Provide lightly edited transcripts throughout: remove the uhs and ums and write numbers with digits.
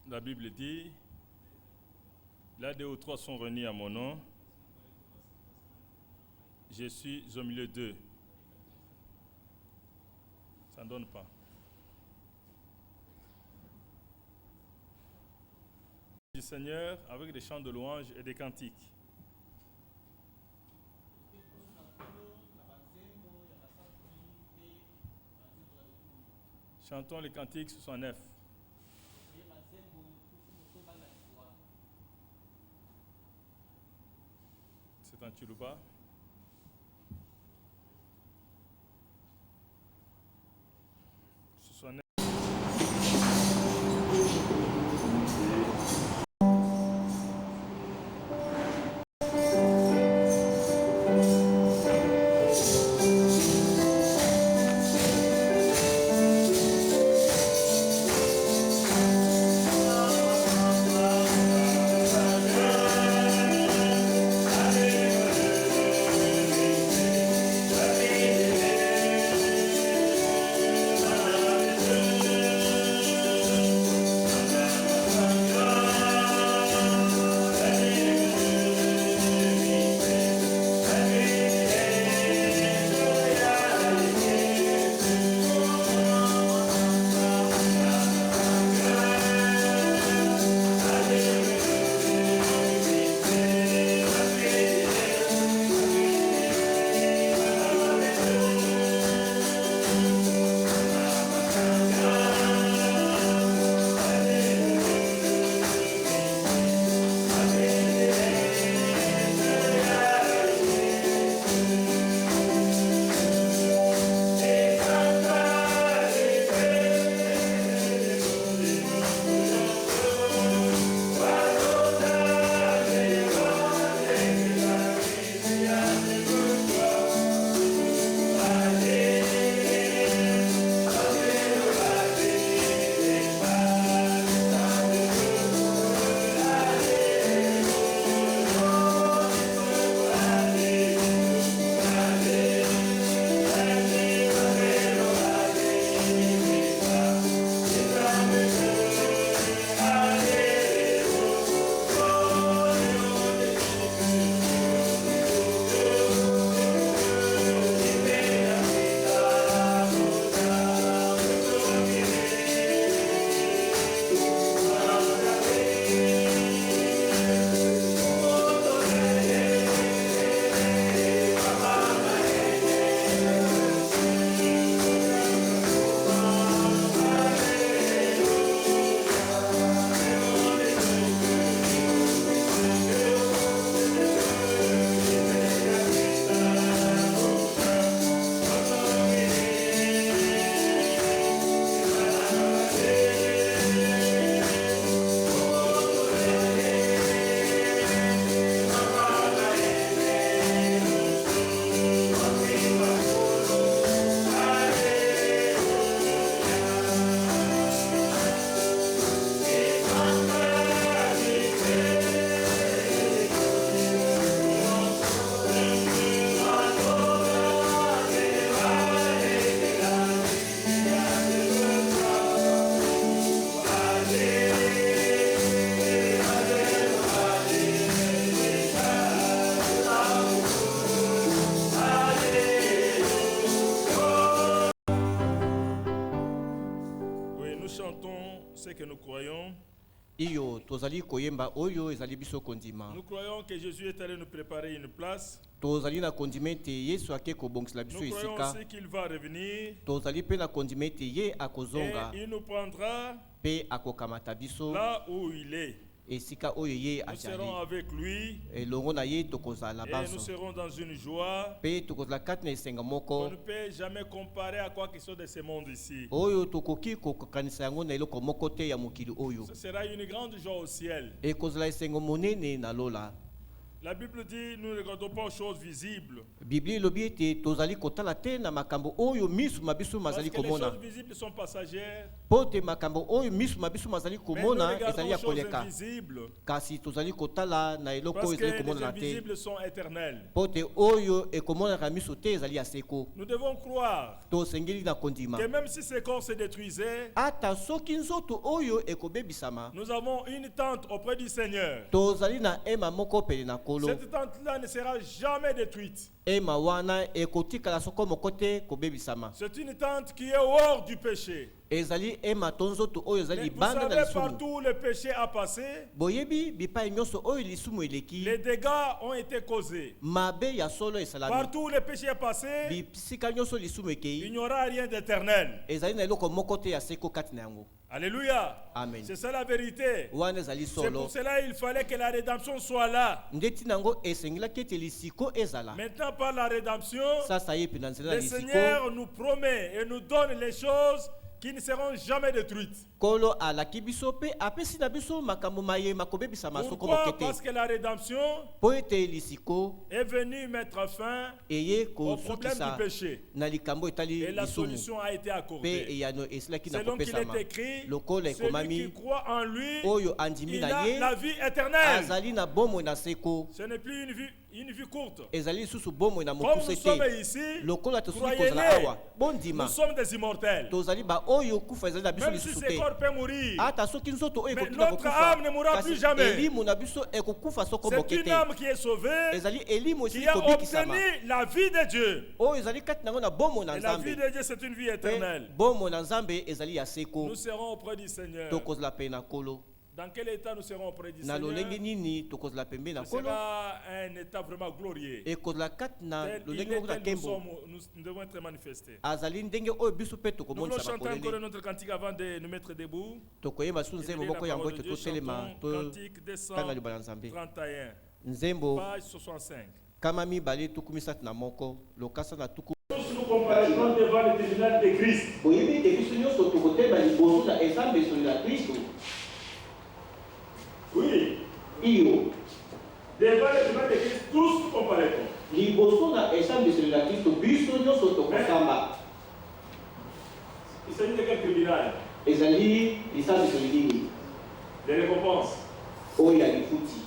La Bible dit, là 2 ou 3 sont réunis à mon nom, je suis au milieu d'eux. Ça ne donne pas. Du Seigneur avec des chants de louange et des cantiques. Chantons les cantiques 69. C'est un Tchoulouba. Ce que nous croyons. Nous croyons que Jésus est allé nous préparer une place. Nous croyons aussi qu'il va revenir. Et il nous prendra là où il est. Nous serons avec lui. Et nous serons dans une joie qu'on ne peut jamais comparer à quoi que ce soit de ce monde ici. Ce sera une grande joie au ciel. La Bible dit, nous ne regardons pas aux choses visibles. Bible lobi ete tozali kotala te na makambo oyo misu mabisu mazali komona. Parce que les choses visibles sont passagères. Pote makambo oyo misu mabisu mazali komona ezali ya koleka. Invisibles. Kasi tozali kotala na eloko oyo ezali komona na te. Les invisibles sont éternels. Pote oyo ekomona ka misu te ezali ya seko. Nous devons croire tosengeli na kondima que même si ce corps se détruisait, ata soki nzoto oyo ekobebisama, nous avons une tente auprès du Seigneur. tozali na ema moko pele na kolo. Cette tente-là ne sera jamais détruite. Ema wana ekotikala soko moko te kobebisama. C'est une tente qui est hors du péché. Ezali ema tonzoto oyo ezali Vous banda na savez, lisumu. partout le péché a passé, Boyebi bipai nyonso oyo lisumu eleki, les dégâts ont été causés. mabe ya solo esalami. Partout le péché est passé, Bisika nyonso lisumu il ekei, n'y aura rien d'éternel. ezali na eloko moko te ya seko kati na yango. Alléluia. Amen. C'est ça la vérité. Wana ezali C'est solo. pour cela qu'il fallait que la rédemption soit là. Ndeti nango esengilaki ete lisiko ezala. Maintenant, par la rédemption, Sasa ye pe na nzela le lisiko. Seigneur nous promet et nous donne les choses qui ne seront jamais détruites. Kolo alaki biso pe apesi na biso makambo maye makobebisa masoko Pourquoi? mokete. Parce que la rédemption Po ete lisiko est venue mettre fin eye au problème kozukisa du péché. na likambo etali Et la lisumu. solution a été Pe accordée. eyano esilaki na Selon qu'il kopesama. est écrit, Lokola celui ekomami qui croit en lui, oyo andimi il na a ye la vie éternelle. azali na bomoi na seko. Ce n'est plus une vie courte. Ezali lisusu bomoi na Comme mokuse nous sommes te. ici, Lokola tosuki kozala croyez-les, awa. Bondima. nous sommes des immortels. Tozali ba oyo kufa ezali na biso Même si lisusu ce te. corps peut mourir, Ata soki nzoto oyo mais ekoki na notre âme ne mourra plus jamais. elimu na biso ekokufa soko c'est moke une te. âme qui est sauvée, Ezali elimu qui esili a kobikisama. obtenu la vie de Dieu. Oyo ezali kati nango na bomoi na Et la vie Nzambe. de Dieu, c'est une vie Pe éternelle. bomoi na Nzambe ezali ya seko. Nous serons auprès du Seigneur. Tokozala pe na kolo. Dans quel état nous serons auprès du Na Seigneur? lolenge nini tokozala pembe na Ce kolo. sera un état vraiment glorieux. Ekozala kati na Tel il lolenge est moko na tel nous kembo. sommes, nous devons être manifestés. Azali ndenge oyo biso pe Nous voulons tokomonisa chanter encore bakoleli. notre cantique avant de nous mettre debout. Tokoyeba su nzembo Étudier la moko yango parole de ete Dieu, totelema chantons cantique tanga liba na Nzambe. 231, Nzembo page 65. kama mibale tuku misatu na moko lokasa na tuku. Tous nous comparaissons devant le tribunal de Christ. Boyebi ete biso nyonso tokoteba liboso na Nzambe esolo na Kristo. Oui, Iyo devant le tribunal de Christ, tous nous comparaissons. liboso na Nzambe esolo na Kristo biso nyonso tokosamba. Il s'agit de quel tribunal? Ezali lisambo esolo nini? Des récompenses. Oyo ya lifuti.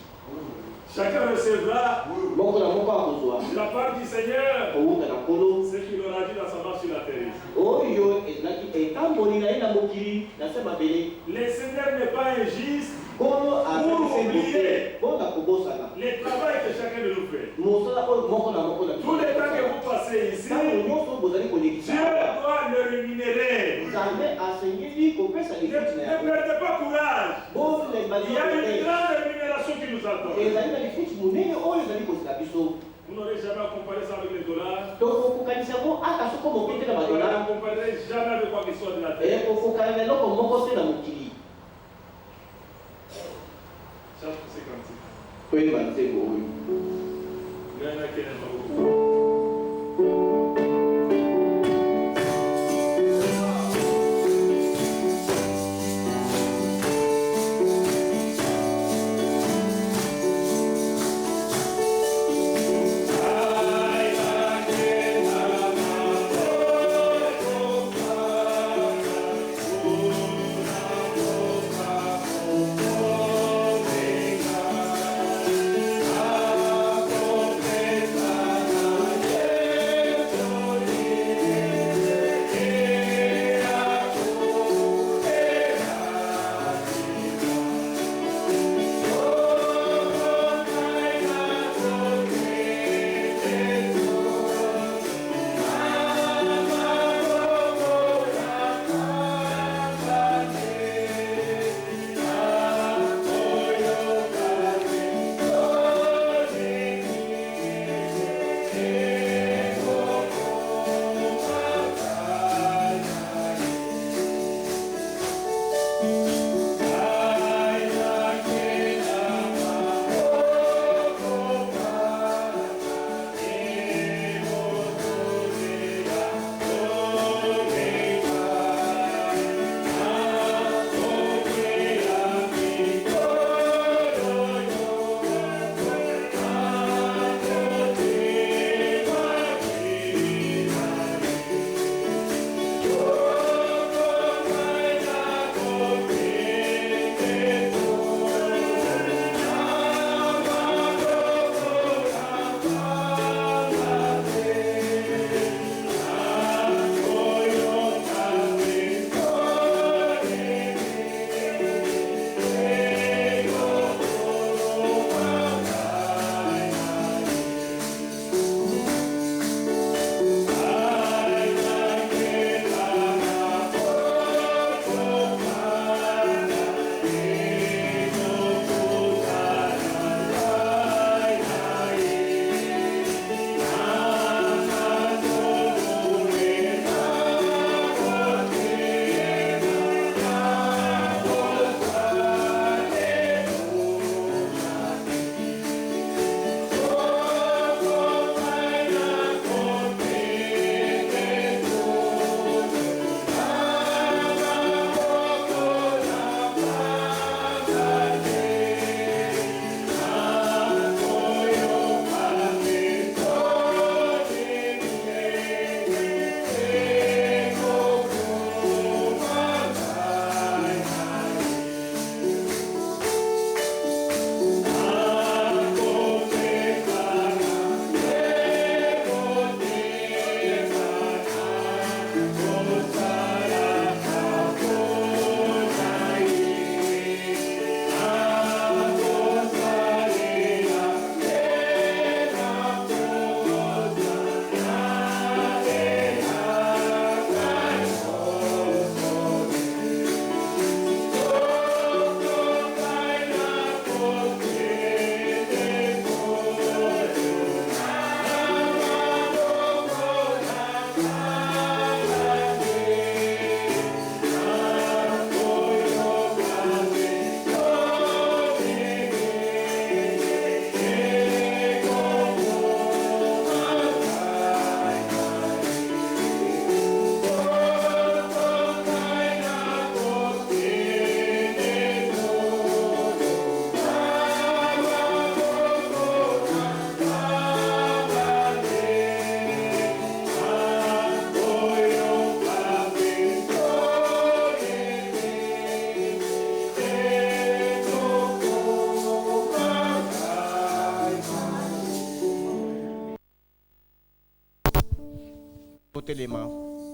Chacun recevra Moko na moko akozwa. de la part du Seigneur Outa na kolo. ce qu'il aura dit dans sa marche sur la terre. Oyo ezalaki etamboli na ye na mokili na se mabele. Le Seigneur n'est pas injuste. Kolo azalisi mbote mpona kobosana. Le travail que chacun de nous fait. Mosala oyo moko na moko na Tout le temps que vous passez ici, ntango nyonso bozali kolekisa Dieu awa, doit le rémunérer. nzambe asengeli kopesa Ne lifuti na yango. perdez pas courage. Bolemba Il y a une te grande rémunération qui nous attend. ezali na lifuti monene oyo ezali kozela biso. Vous n'aurez jamais à comparer ça avec les dollars. tokokokanisa yango ata soko moke te na Vous ne badola comparerez jamais avec quoi que ce soit de la terre. ekokokana na eloko moko te na mokili. Chapitre 56. Toyeba nzembo oyo. Il y en a qui n'aiment pas beaucoup. Ah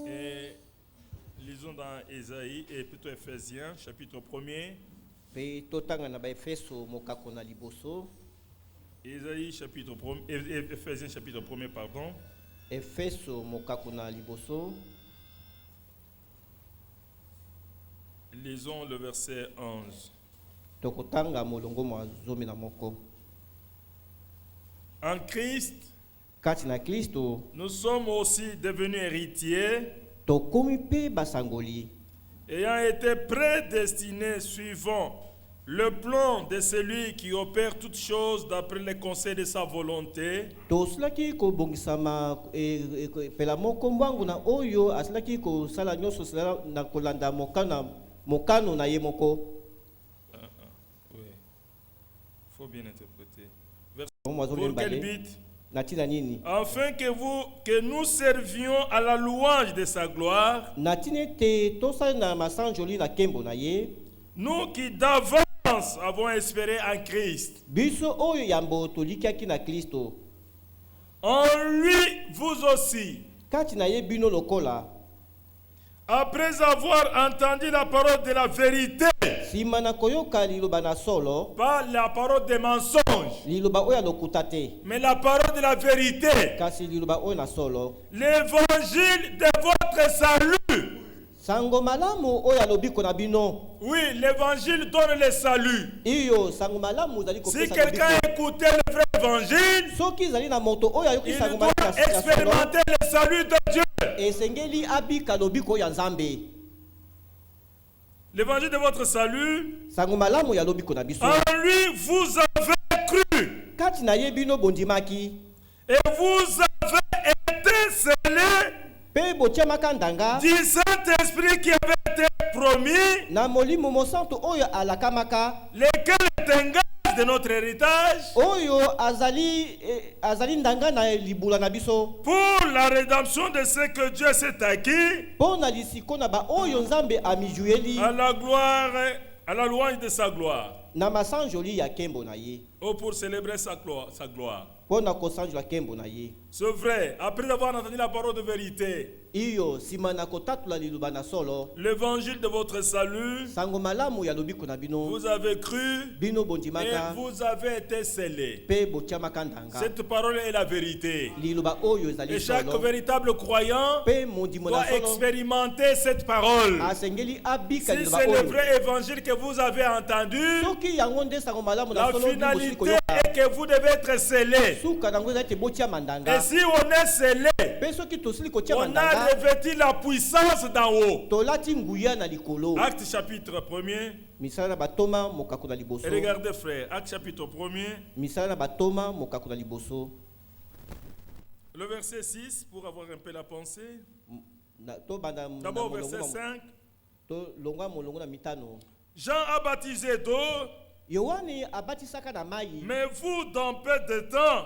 Et lisons dans Ésaïe et plutôt Éphésiens, chapitre 1er. Ésaïe chapitre 1er, Éphésiens chapitre 1er, pardon. Lisons le verset 11. En Christ, nous sommes aussi devenus héritiers, ayant été prédestinés suivant le plan de celui qui opère toutes choses d'après les conseils de sa volonté, faut bien interpréter. Pour quel but? Afin que nous servions à la louange de sa gloire, nous qui d'avance avons espéré en Christ. En lui, vous aussi, après avoir entendu la parole de la vérité, pas la parole des mensonges, mais la parole de la vérité, l'évangile de votre salut. Oui, l'évangile donne le salut. Si quelqu'un écoutait le vrai évangile, il doit expérimenter le salut de Dieu. L'évangile de votre salut, en lui vous avez cru. Et vous avez été scellés du Saint-Esprit qui avait été promis, lequel est un gage de notre héritage, pour la rédemption de ce que Dieu s'est acquis, à la gloire, à la louange de sa gloire. Oh, pour célébrer sa gloire. C'est vrai, après avoir entendu la parole de vérité, l'évangile de votre salut, vous avez cru et vous avez été scellés. Cette parole est la vérité. Et chaque véritable croyant doit expérimenter cette parole. Si c'est le vrai évangile que vous avez entendu, la finalité est que vous devez être scellés. Et si on est scellé, on a revêtu la puissance d'en haut. Acte chapitre 1er. Et regardez frère, Acte chapitre 1er. Le verset 6, pour avoir un peu la pensée. D'abord verset 5. Jean a baptisé d'eau, mais vous, dans peu de temps,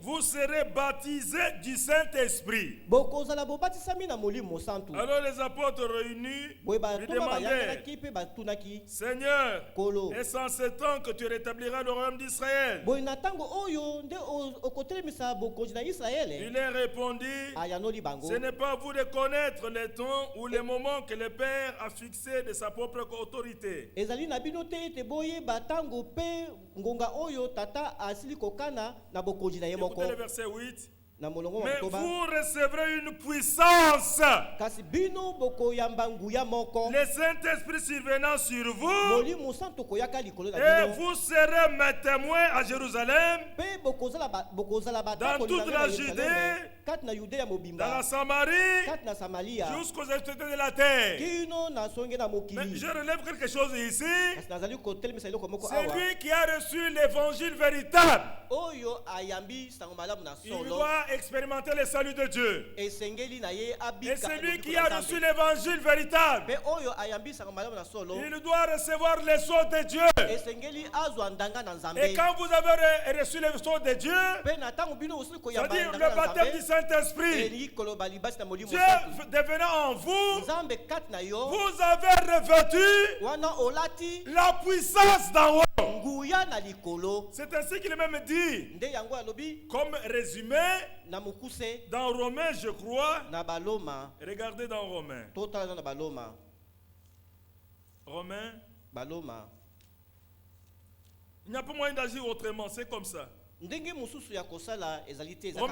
vous serez baptisés du Saint-Esprit. Alors les apôtres réunis lui demandèrent, Seigneur, est-ce en ce temps que tu rétabliras le royaume d'Israël? Il leur répondit, ce n'est pas à vous de connaître les temps ou les moments que le Père a fixé de sa propre autorité. Écoutez le verset 8. Mais vous recevrez une puissance. Le Saint-Esprit survenant sur vous, et vous serez mes témoins à Jérusalem, dans toute la Judée, dans la Samarie, jusqu'aux extrémités de la terre. Mais je relève quelque chose ici. C'est lui qui a reçu l'évangile véritable. Il doit expérimenter le salut de Dieu. Et c'est lui qui a reçu l'évangile véritable. Il doit recevoir les sceaux de Dieu. Et quand vous avez reçu les sceaux de Dieu, c'est-à-dire le baptême du Saint-Esprit, Dieu devenant en vous, vous avez revêtu la puissance d'en haut. C'est ainsi qu'il est même dit, comme résumé, dans Romains, je crois. Regardez dans Romains. Romains. Il n'y a pas moyen d'agir autrement, c'est comme ça. Romains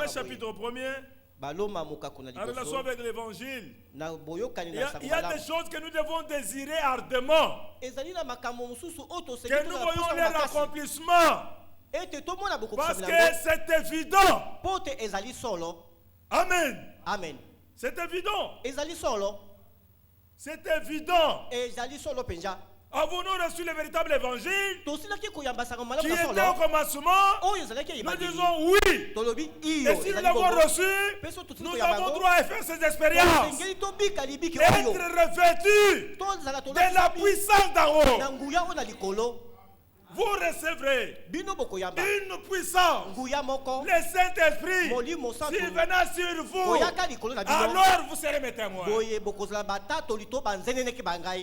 chapitre 1er. En relation avec l'évangile, il y a des choses que nous devons désirer ardemment, que nous voyons leur accomplissement, parce que c'est évident. Amen. Amen. C'est évident. C'est évident. Avons-nous reçu le véritable évangile qui était au commencement? Nous disons oui. Et si nous l'avons reçu, nous avons droit à faire ces expériences. Être revêtus de la puissance d'en haut. Vous recevrez une puissance. Le Saint-Esprit, s'il venait sur vous, alors vous serez mes témoins.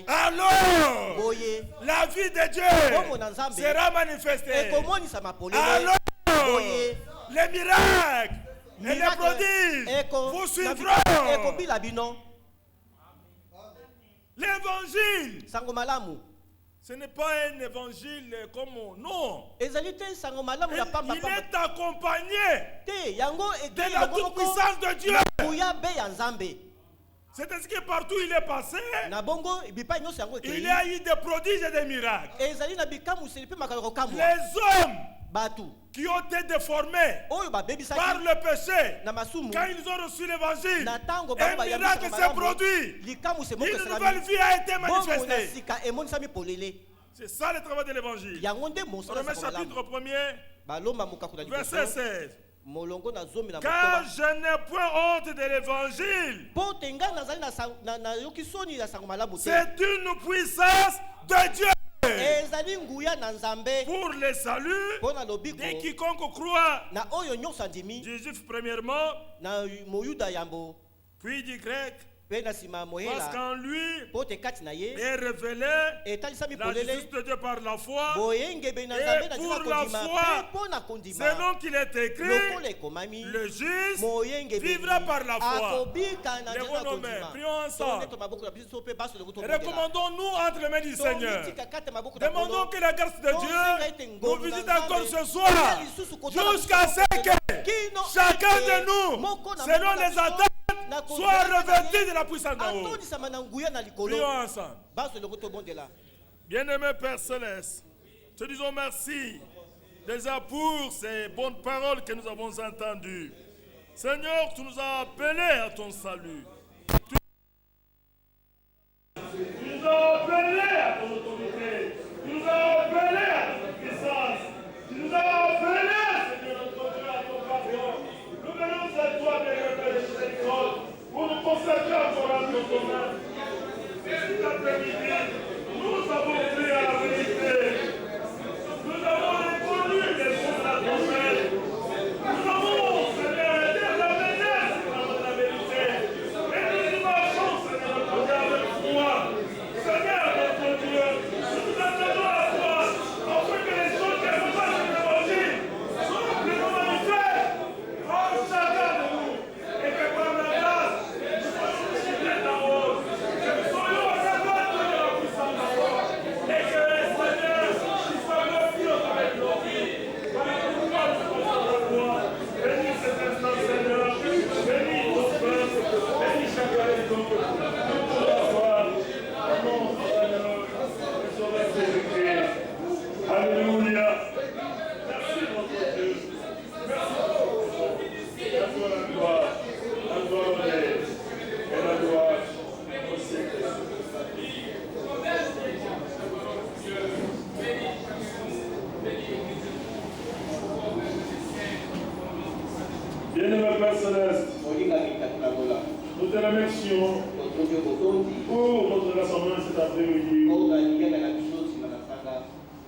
Alors, la vie de Dieu sera manifestée. Alors, les miracles et les prodiges vous suivront. L'évangile, ce n'est pas un évangile comme non. Il est accompagné de la toute-puissance de Dieu. C'est ainsi que partout il est passé, il y a eu des prodiges et des miracles. Les hommes qui ont été déformés par le péché, quand ils ont reçu l'évangile, un miracle s'est produit. Une nouvelle vie a été manifestée. C'est ça le travail de l'évangile. Romains chapitre 1er, verset 16. Car je n'ai point honte de l'évangile. C'est une puissance de Dieu pour le salut de quiconque croit, du juif premièrement, puis du grec. Parce qu'en lui est révélé la justice de Dieu par la foi. Et pour la foi, selon qu'il est écrit, le juste vivra par la foi. Lèvons nos mains, prions ensemble. Recommandons-nous entre les mains du Seigneur. Demandons que la grâce de Dieu nous visite encore ce soir, jusqu'à ce que chacun de nous, selon les attentes, soit revêtu de la puissance d'en haut. Prions ensemble. Bien-aimé Père Céleste, te disons merci déjà pour ces bonnes paroles que nous avons entendues. Seigneur, tu nous as appelés à ton salut. Tu nous as appelés à ton autorité. Tu nous as appelés à ton puissance. Tu nous as appelés, Seigneur, notre Dieu, à ton pardon. Nous venons à toi, pour nous consacrer encore à nos communs. Cet après-midi, nous avons pris à la vérité. Nous avons répondu les choses de la promesse. Nous avons, Seigneur, été la menace de la vérité. Et nous y marchons, Seigneur, notre Dieu, avec foi. Seigneur, notre Dieu, nous attendons à toi, afin que les choses que nous fassent de l'évangile soient pleinement manifestes en chacun de nous. Et que par la grâce, Alléluia. Merci notre Dieu. Merci pour la gloire. La gloire et la gloire au siècle. Bien-aimé Père Céleste, nous te remercions pour notre rassemblement cet après-midi.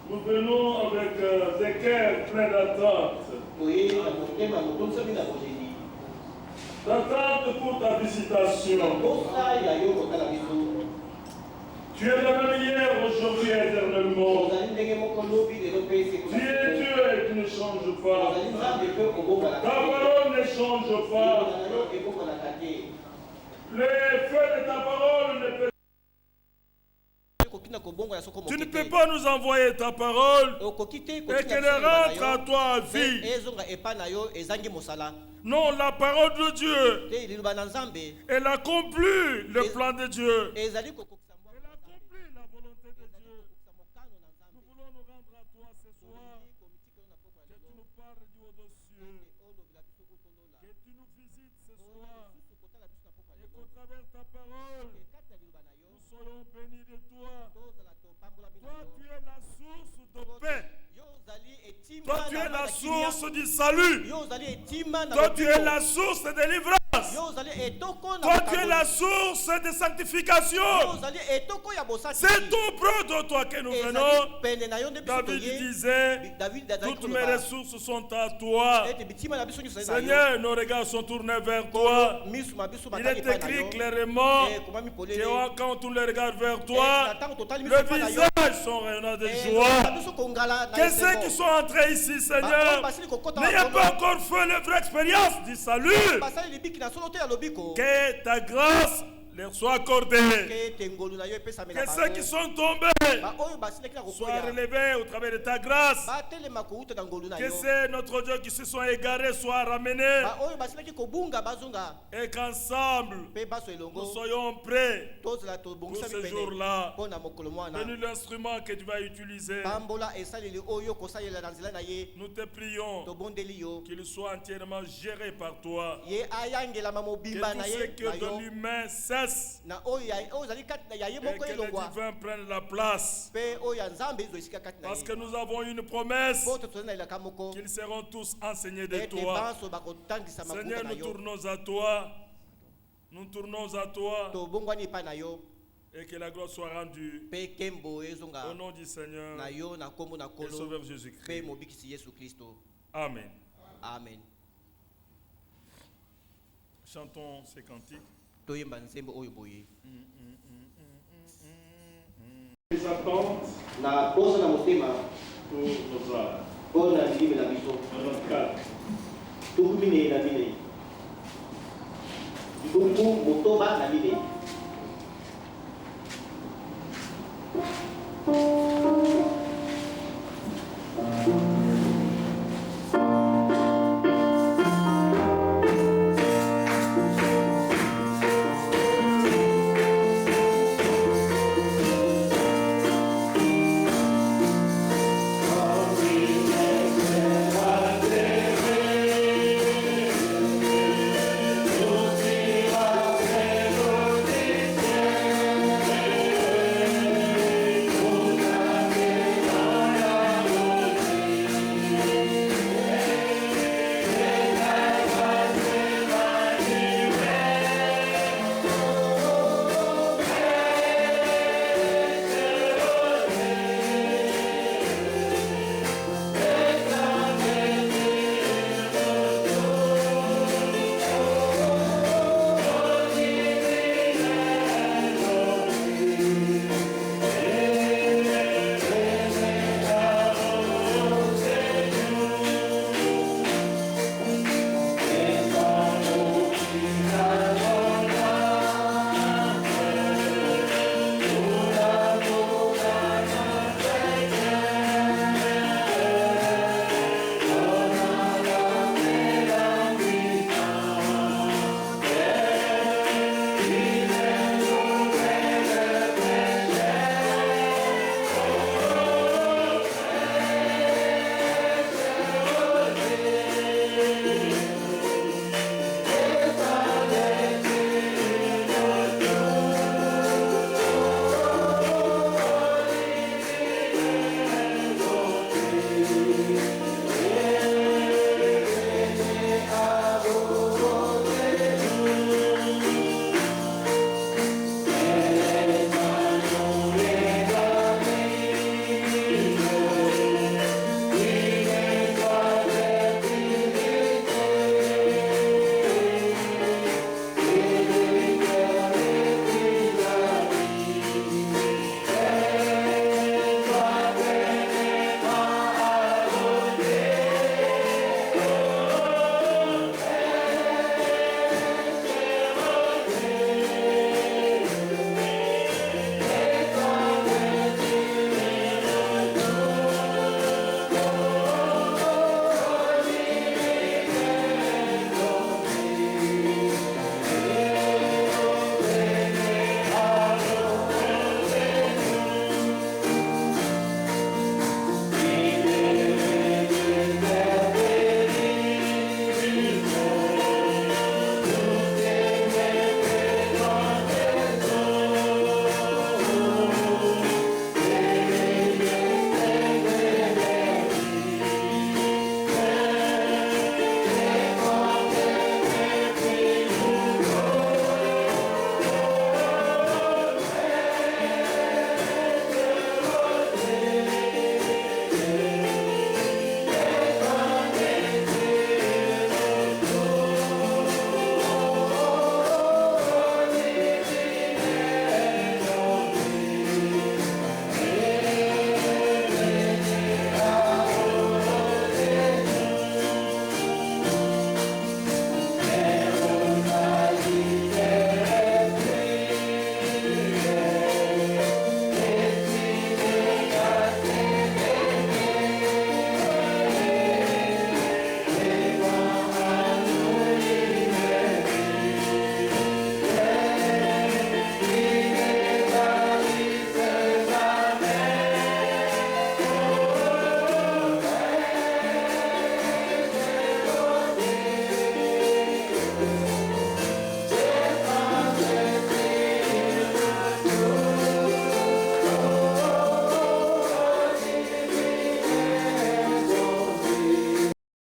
Nous venons avec des cœurs pleins d'attente. D'attente pour ta visitation. Tu es la même hier, aujourd'hui et éternellement. Tu es Dieu et tu ne changes pas. Ta parole ne change pas. Le feu de ta parole ne peut. Tu ne peux pas nous envoyer ta parole et qu'elle rentre à toi à vie. Non, la parole de Dieu, elle accomplit le plan de Dieu. Elle accomplit la volonté de Dieu. Nous voulons nous rendre à toi ce soir. Que tu nous parles du haut des cieux. Que tu nous visites ce soir. Et qu'au travers ta parole, nous soyons bénis de toi. Toi, tu es la source de paix. Toi, tu es la source du salut. Toi, tu es la source de délivrance. Toi, tu es la source de sanctification. C'est tout près de toi que nous venons. David disait, toutes mes ressources sont à toi. Seigneur, nos regards sont tournés vers toi. Il est écrit clairement que quand on tourne les regards vers toi, le visage sont rayonnants de joie. Que ceux qui sont entrés ici, Seigneur, n'ayant pas encore fait la vraie expérience du salut, que ta grâce leur soit accordée. Que ceux qui sont tombés soient relevés au travers de ta grâce. Que c'est notre Dieu qui se sont égarés soient ramenés. Et qu'ensemble nous soyons prêts pour ce jour-là. Bénis l'instrument que tu vas utiliser. Nous te prions qu'il soit entièrement géré par toi. Que tout ce que de l'humain cesse. Et que les divins prennent la place. Parce que nous avons une promesse qu'ils seront tous enseignés de toi. Seigneur, nous tournons à toi. Nous tournons à toi. Et que la gloire soit rendue au nom du Seigneur et Sauveur Jésus-Christ. Amen. Amen. Chantons ces cantiques. Les attentes pour nos âmes. Dans notre cadre. Tukumine na mine. Tukumbu motoba na mine.